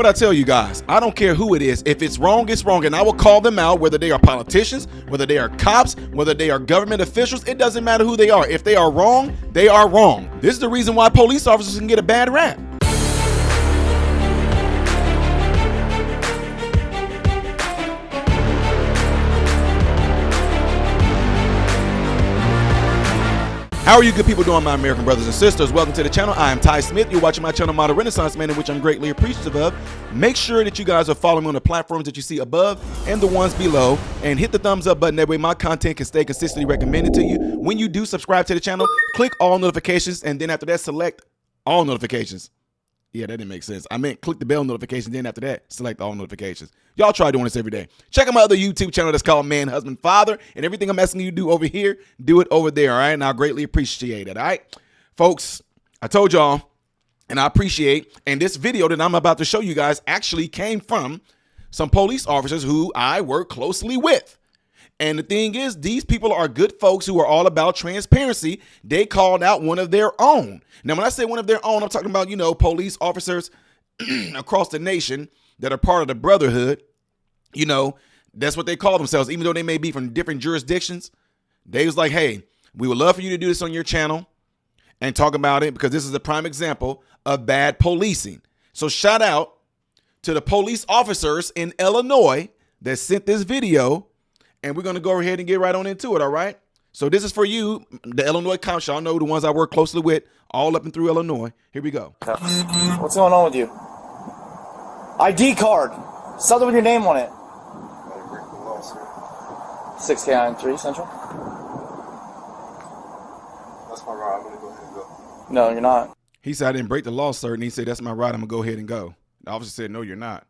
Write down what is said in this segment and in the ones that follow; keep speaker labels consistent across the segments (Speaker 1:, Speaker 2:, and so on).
Speaker 1: What I tell you guys, I don't care who it is. If it's wrong, it's wrong. And I will call them out, whether they are politicians, whether they are cops, whether they are government officials. It doesn't matter who they are. If they are wrong, they are wrong. This is the reason why police officers can get a bad rap. How are you good people doing, my American brothers and sisters? Welcome to the channel. I am Ty Smith. You're watching my channel, Modern Renaissance Man, in which I'm greatly appreciative of. Make sure that you guys are following me on the platforms that you see above and the ones below, and hit the thumbs up button. That way my content can stay consistently recommended to you. When you do subscribe to the channel, click all notifications, and then after that, select all notifications. Yeah, that didn't make sense. I meant click the bell notification, then after that, select all notifications. Y'all try doing this every day. Check out my other YouTube channel that's called Man, Husband, Father. And everything I'm asking you to do over here, do it over there, all right? And I'll greatly appreciate it, all right? Folks, I told y'all, and I appreciate, and this video that I'm about to show you guys actually came from some police officers who I work closely with. And the thing is, these people are good folks who are all about transparency. They called out one of their own. Now, when I say one of their own, I'm talking about, you know, police officers across the nation that are part of the brotherhood. You know, that's what they call themselves, even though they may be from different jurisdictions. They was like, hey, we would love for you to do this on your channel and talk about it, because this is a prime example of bad policing. So shout out to the police officers in Illinois that sent this video. And we're going to go ahead and get right on into it, all right? So this is for you, the Illinois cops. Y'all know the ones I work closely with, all up and through Illinois. Here we go.
Speaker 2: What's going on with you? ID card. Something with your name on it. 6K93 Central?
Speaker 3: That's my ride. I'm going to go ahead and go.
Speaker 2: No, you're not.
Speaker 1: He said, I didn't break the law, sir. And he said, that's my ride. I'm going to go ahead and go. The officer said, no, you're not.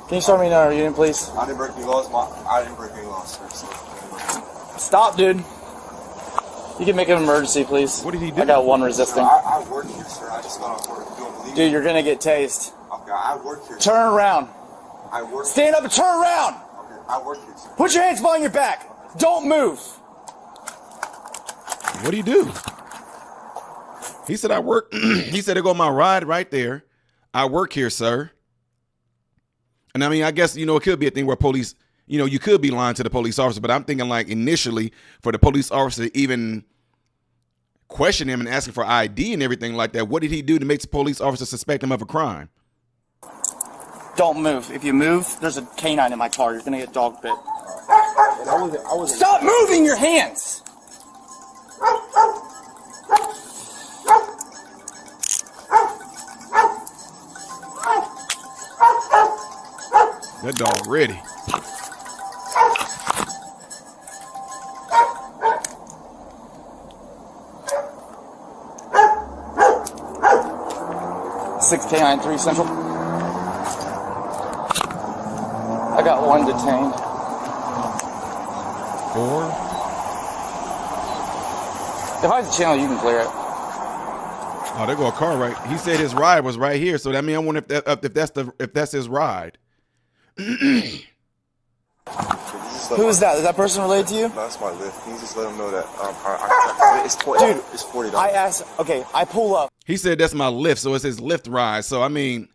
Speaker 2: Can you start me now, unit, please?
Speaker 3: I didn't break any laws. I didn't break any laws, sir. So.
Speaker 2: Stop, dude. You can make an emergency, please.
Speaker 1: What did he do?
Speaker 2: I got one resisting.
Speaker 3: I work here, sir. I just got off work. You don't believe me?
Speaker 2: Dude, you're going to get tased.
Speaker 3: Okay, I work here.
Speaker 2: Turn around.
Speaker 3: I work.
Speaker 2: Stand up and turn around.
Speaker 3: Okay, I work here, sir.
Speaker 2: Put your hands behind your back. Don't move.
Speaker 1: What do you do? He said, I work. He said, there go my ride right there. I work here, sir. And I mean, I guess, you know, it could be a thing where police, you know, you could be lying to the police officer, but I'm thinking like initially for the police officer to even question him and asking for ID and everything like that, what did he do to make the police officer suspect him of a crime?
Speaker 2: Don't move. If you move, there's a canine in my car. You're going to get dog bit.
Speaker 3: And I wasn't.
Speaker 2: Stop moving your hands.
Speaker 1: That dog ready.
Speaker 2: K93 Central. I got one detained.
Speaker 1: 4.
Speaker 2: If I have the channel, you can clear it.
Speaker 1: Oh, there go a car right. He said his ride was right here, so that means I wonder if that's his ride.
Speaker 2: Who is that? Is that person related to you?
Speaker 3: No, that's my lift. Can you just let him know that it's
Speaker 2: Dude,
Speaker 3: it's $40.
Speaker 2: I asked. Okay, I pull up.
Speaker 1: He said that's my lift, so it's his lift ride. So I mean,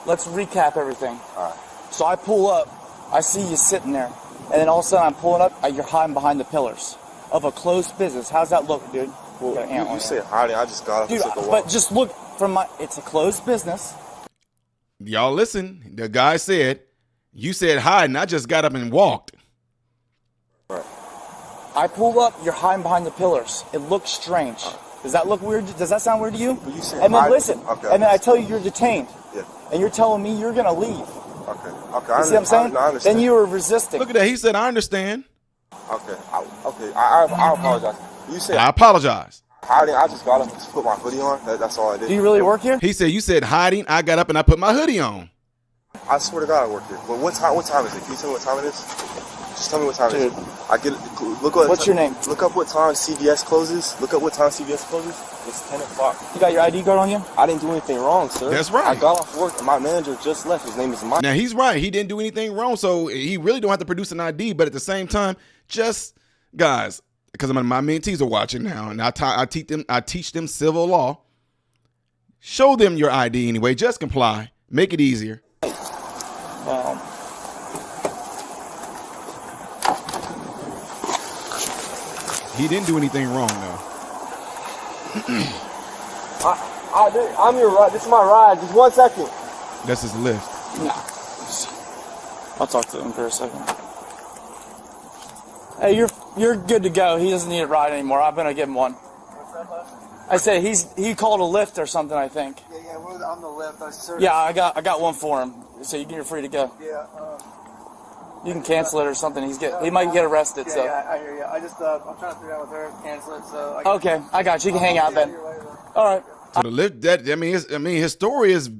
Speaker 2: Let's recap everything.
Speaker 3: All right.
Speaker 2: So I pull up. I see you sitting there, and then all of a sudden I'm pulling up. You're hiding behind the pillars of a closed business. How's that look, dude?
Speaker 3: Well, you said hiding. I just got up and
Speaker 2: Dude,
Speaker 3: took a walk.
Speaker 2: but just look from my. It's a closed business.
Speaker 1: y'all listen. The guy said, you said hi, and I just got up and walked.
Speaker 3: Right.
Speaker 2: I pull up. You're hiding behind the pillars. It looks strange. Does that look weird? Does that sound weird to you?
Speaker 3: You said
Speaker 2: and then
Speaker 3: hide-
Speaker 2: listen.
Speaker 3: Okay.
Speaker 2: And then I tell you you're detained.
Speaker 3: Yeah.
Speaker 2: And you're telling me you're gonna leave.
Speaker 3: Okay. Okay.
Speaker 2: You see what I'm saying?
Speaker 3: I understand.
Speaker 2: Then you were resisting.
Speaker 1: Look at that. He said, I understand.
Speaker 3: Okay. I apologize. You said
Speaker 1: I apologize.
Speaker 3: hiding. I just got up and just put my hoodie on. That's all I did.
Speaker 2: Do you really work here?
Speaker 1: He said, you said hiding. I got up and I put my hoodie on.
Speaker 3: I swear to God, I work here. But what time is it? Can you tell me what time it is? Just tell me what time it is. I get it. Look what.
Speaker 2: What's your name?
Speaker 3: Look up what time CVS closes. Look up what time CVS closes. It's 10 o'clock.
Speaker 2: You got your ID card on you?
Speaker 3: I didn't do anything wrong, sir.
Speaker 1: That's right.
Speaker 3: I got off work and my manager just left. His name is Mike.
Speaker 1: Now, he's right. He didn't do anything wrong, so he really don't have to produce an ID. But at the same time, just, guys, because my mentees are watching now, and I teach them civil law. Show them your ID anyway. Just comply. Make it easier. He didn't do anything wrong, though.
Speaker 3: I'm your ride. This is my ride. Just 1 second.
Speaker 1: That's his lift.
Speaker 2: Nah. I'll talk to him for a second. Hey, you're good to go. He doesn't need a ride anymore. I'm gonna give him one. I said he called a lift or something, I think.
Speaker 4: Yeah, we're on the lift.
Speaker 2: Yeah, I got one for him. So you're free to go.
Speaker 4: Yeah.
Speaker 2: You can cancel it or something. He might get arrested. So.
Speaker 4: Yeah, I hear you. I'm trying to figure out with her, cancel it. So.
Speaker 2: Okay, I got you. You can hang out then. All right.
Speaker 1: So the lift,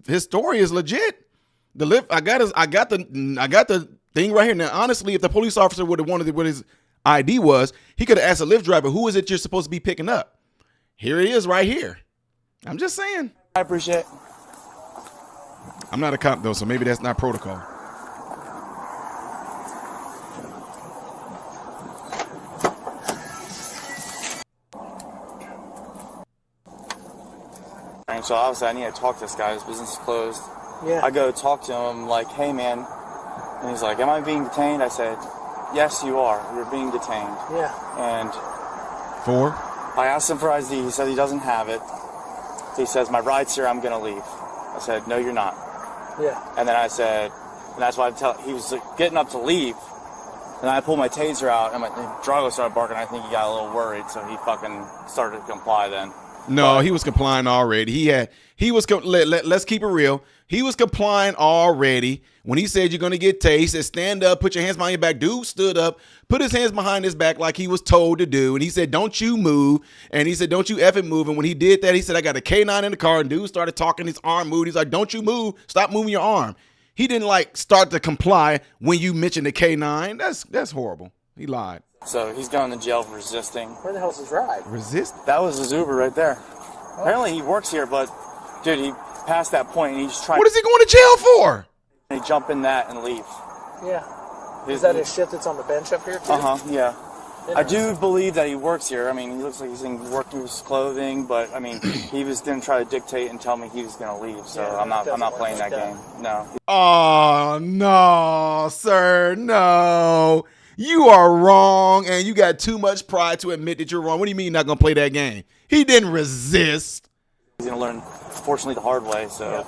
Speaker 1: his story is legit. The lift, I got the thing right here. Now, honestly, if the police officer would have wanted what his ID was, he could have asked the Lyft driver, "Who is it you're supposed to be picking up?" Here it is, right here. I'm just saying.
Speaker 2: I appreciate it.
Speaker 1: I'm not a cop though, so maybe that's not protocol.
Speaker 2: And so obviously I need to talk to this guy. His business is closed.
Speaker 4: Yeah.
Speaker 2: I go talk to him like, "Hey man," and he's like, "Am I being detained?" I said, "Yes, you are. You're being detained."
Speaker 4: Yeah.
Speaker 2: And
Speaker 1: For?
Speaker 2: I asked him for ID. He said he doesn't have it. He says, "My ride's here. I'm gonna leave." I said, "No, you're not."
Speaker 4: Yeah.
Speaker 2: And then I said, and that's why he was like, getting up to leave. And I pulled my taser out, and Drago started barking. I think he got a little worried, so he fucking started to comply then.
Speaker 1: No, he was complying already. Let's keep it real. He was complying already. When he said you're going to get tased, he said, "Stand up, put your hands behind your back." Dude stood up, put his hands behind his back like he was told to do. And he said, "Don't you move." And he said, "Don't you effing move." And when he did that, he said, "I got a K9 in the car." And dude started talking, his arm moved. He's like, "Don't you move. Stop moving your arm." He didn't start to comply when you mentioned the K9. That's horrible. He lied.
Speaker 2: So he's going to jail for resisting.
Speaker 4: Where the hell's his ride?
Speaker 1: Resist?
Speaker 2: That was his Uber right there. Apparently he works here, but dude, he passed that point and he's trying.
Speaker 1: What is he going to jail for?
Speaker 2: to jump in that and leave.
Speaker 4: Yeah. Is that his shit that's on the bench up here too?
Speaker 2: Yeah. I do believe that he works here. I mean, he looks like he's in workers' clothing, but I mean, he was going to try to dictate and tell me he was going to leave. So
Speaker 4: Yeah,
Speaker 2: I'm not playing
Speaker 4: like
Speaker 2: that game. No.
Speaker 1: Oh, no, sir, no. You are wrong, and you got too much pride to admit that you're wrong. What do you mean you're not going to play that game? He didn't resist.
Speaker 2: He's going to learn, fortunately, the hard way. So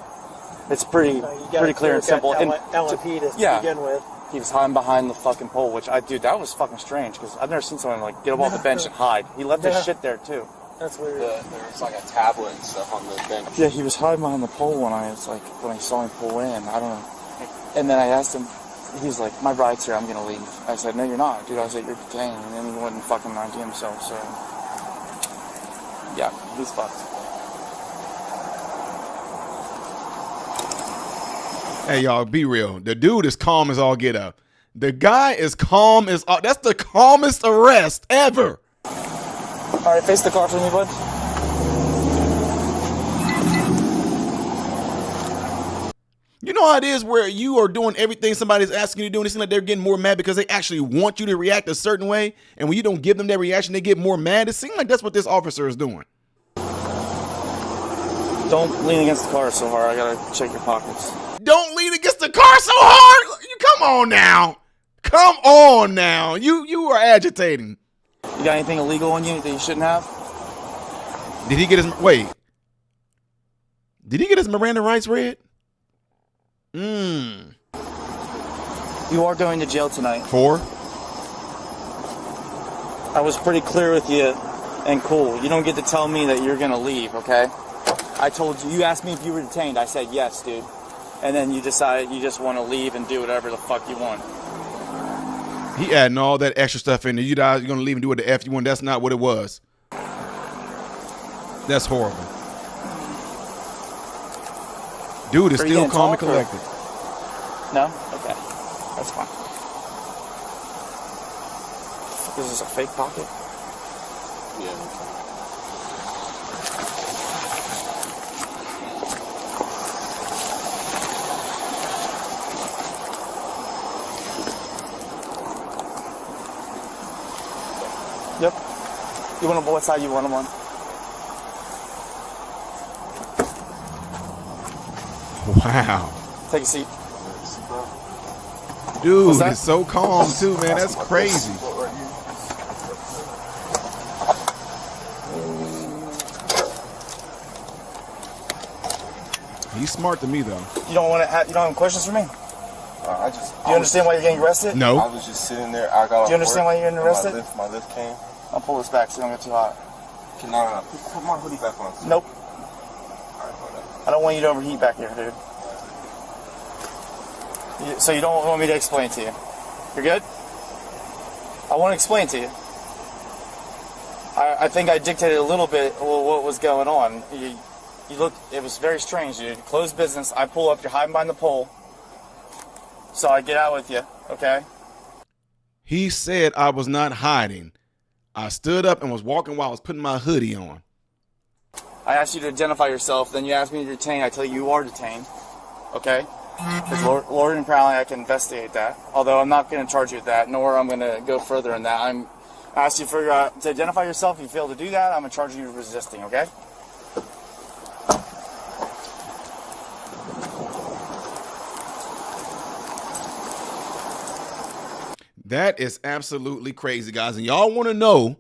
Speaker 2: it's pretty
Speaker 4: You
Speaker 2: clear and simple.
Speaker 4: LMP to begin with.
Speaker 2: He was hiding behind the fucking pole, which dude, that was fucking strange because I've never seen someone like get up off the bench and hide. He left his shit there too.
Speaker 4: That's weird.
Speaker 3: There's like a tablet and stuff on the bench.
Speaker 2: Yeah, he was hiding behind the pole when I saw him pull in. I don't know. And then I asked him, he was like, "My ride's here, I'm gonna leave." I said, "No, you're not, dude." I said, "You're detained." And then he wouldn't fucking ID himself, so yeah, he's fucked.
Speaker 1: Hey, y'all, be real. The dude is calm as all get up. The guy is calm as all. That's the calmest arrest ever.
Speaker 2: All right, face the car for me, bud.
Speaker 1: You know how it is where you are doing everything somebody's asking you to do, and it seems like they're getting more mad because they actually want you to react a certain way, and when you don't give them that reaction, they get more mad. It seems like that's what this officer is doing.
Speaker 2: Don't lean against the car so hard. I gotta check your pockets.
Speaker 1: Don't lean against the car so hard. Come on now. Come on now. You are agitating.
Speaker 2: You got anything illegal on you that you shouldn't have?
Speaker 1: Did he get his Did he get his Miranda rights read?
Speaker 2: You are going to jail tonight.
Speaker 1: For?
Speaker 2: I was pretty clear with you and cool. You don't get to tell me that you're gonna leave, okay? I told you, you asked me if you were detained. I said yes, dude. And then you decided you just want to leave and do whatever the fuck you want.
Speaker 1: He adding all that extra stuff in there. You're going to leave and do what the F you want. That's not what it was. That's horrible. Dude is still calm and collected.
Speaker 2: No? Okay. That's fine. This is a fake pocket?
Speaker 3: Yeah.
Speaker 2: Yep. You want what side you want them on?
Speaker 1: Wow.
Speaker 2: Take a seat.
Speaker 1: Dude,
Speaker 2: What's that?
Speaker 1: it's so calm too, man. That's crazy. He's smart to me though.
Speaker 2: You don't want to have, you don't have questions for me? Do you understand why you're getting arrested?
Speaker 1: No.
Speaker 3: I was just sitting there. I got.
Speaker 2: Do you understand why you're getting arrested?
Speaker 3: My lift came.
Speaker 2: I'll pull this back so you don't get too hot.
Speaker 3: No. Put my hoodie back on.
Speaker 2: Nope.
Speaker 3: All right, hold up.
Speaker 2: I don't want you to overheat back here, dude. So you don't want me to explain to you? You're good? I want to explain to you. I think I dictated a little bit what was going on. You look, it was very strange, dude. Closed business. I pull up, you're hiding behind the pole. So I get out with you, okay?
Speaker 1: He said I was not hiding. I stood up and was walking while I was putting my hoodie on.
Speaker 2: I asked you to identify yourself, then you asked me to detain. I tell you are detained, okay? Because Lord and Crowley, I can investigate that. Although I'm not going to charge you with that, nor I'm going to go further in that. I asked you to identify yourself. If you fail to do that, I'm going to charge you with resisting, okay?
Speaker 1: That is absolutely crazy, guys. And y'all want to know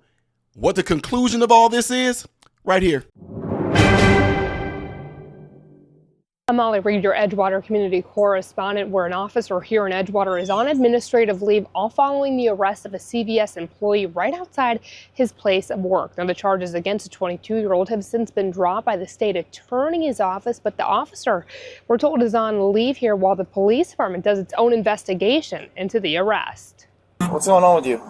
Speaker 1: what the conclusion of all this is? Right here.
Speaker 5: I'm Molly Reed, your Edgewater community correspondent, where an officer here in Edgewater is on administrative leave, all following the arrest of a CVS employee right outside his place of work. Now, the charges against a 22-year-old have since been dropped by the state attorney's office, but the officer, we're told, is on leave here while the police department does its own investigation into the arrest.
Speaker 2: What's going on with you?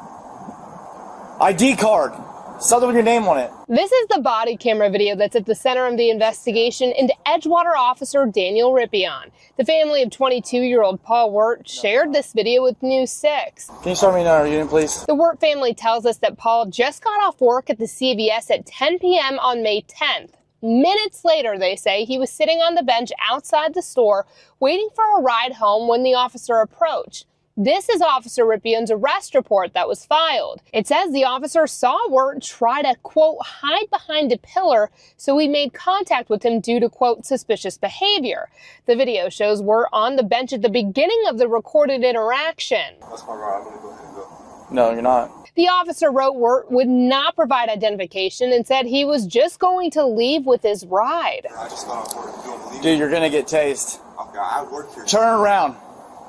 Speaker 2: ID card. Something with your name on it.
Speaker 5: This is the body camera video that's at the center of the investigation into Edgewater officer Daniel Rippion. The family of 22-year-old Paul Wirt shared this video with News 6.
Speaker 2: Can you start me now, unit, please?
Speaker 5: The Wirt family tells us that Paul just got off work at the CVS at 10 p.m. on May 10th. Minutes later, they say, he was sitting on the bench outside the store waiting for a ride home when the officer approached. This is Officer Rippion's arrest report that was filed. It says the officer saw Wirt try to, quote, hide behind a pillar, so he made contact with him due to, quote, suspicious behavior. The video shows Wirt on the bench at the beginning of the recorded interaction.
Speaker 3: That's my ride. I'm gonna go ahead and go.
Speaker 2: No, you're not.
Speaker 5: The officer wrote Wirt would not provide identification and said he was just going to leave with his ride.
Speaker 3: I just got off work. You don't believe me?
Speaker 2: Dude, you're gonna get tased.
Speaker 3: Okay, I work here.
Speaker 2: Turn around.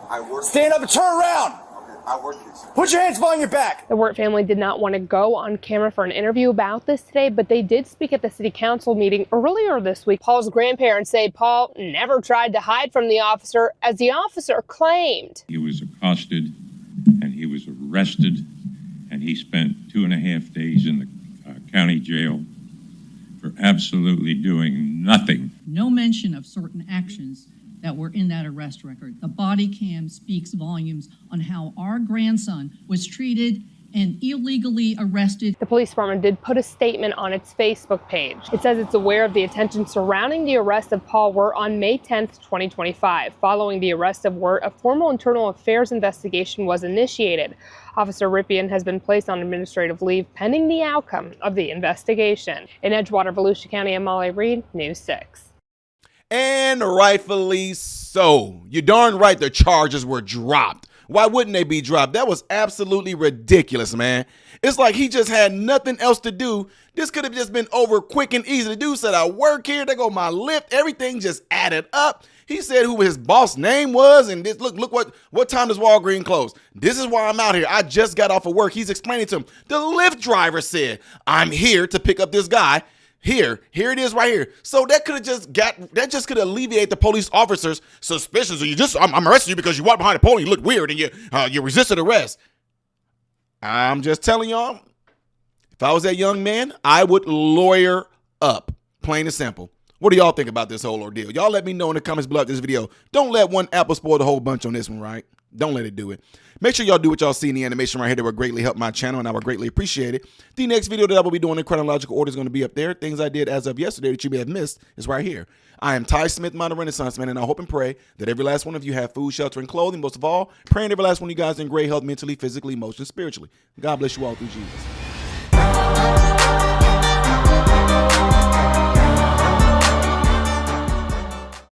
Speaker 3: I work.
Speaker 2: Stand up and turn around.
Speaker 3: Okay, I work here, sir.
Speaker 2: Put your hands behind your back.
Speaker 5: The Wirt family did not want to go on camera for an interview about this today, but they did speak at the city council meeting earlier this week. Paul's grandparents say Paul never tried to hide from the officer, as the officer claimed.
Speaker 6: He was accosted and he was arrested, and he spent 2.5 days in the county jail for absolutely doing nothing.
Speaker 7: No mention of certain actions that were in that arrest record. The body cam speaks volumes on how our grandson was treated and illegally arrested.
Speaker 5: The police department did put a statement on its Facebook page. It says it's aware of the attention surrounding the arrest of Paul Wirt on May 10th, 2025. Following the arrest of Wirt, a formal internal affairs investigation was initiated. Officer Rippion has been placed on administrative leave pending the outcome of the investigation. In Edgewater, Volusia County, I'm Molly Reed, News 6.
Speaker 1: And rightfully so. You're darn right the charges were dropped. Why wouldn't they be dropped? That was absolutely ridiculous, man. It's like he just had nothing else to do. This could have just been over quick and easy. The dude said, I work here. There go my lift. Everything just added up. He said who his boss name was, and this, look what time does Walgreens close? This is why I'm out here. I just got off of work. He's explaining to him. The Lyft driver said, I'm here to pick up this guy. Here it is right here. So that could alleviate the police officer's suspicions. I'm arresting you because you walked behind the pole and you looked weird and you resisted arrest. I'm just telling y'all, if I was that young man, I would lawyer up, plain and simple. What do y'all think about this whole ordeal? Y'all let me know in the comments below this video. Don't let one apple spoil the whole bunch on this one, right? Don't let it do it. Make sure y'all do what y'all see in the animation right here. That would greatly help my channel, and I would greatly appreciate it. The next video that I will be doing in chronological order is going to be up there. Things I did as of yesterday that you may have missed is right here. I am Ty Smith, Modern Renaissance Man, and I hope and pray that every last one of you have food, shelter, and clothing. Most of all, praying every last one of you guys in great health mentally, physically, emotionally, spiritually. God bless you all through Jesus.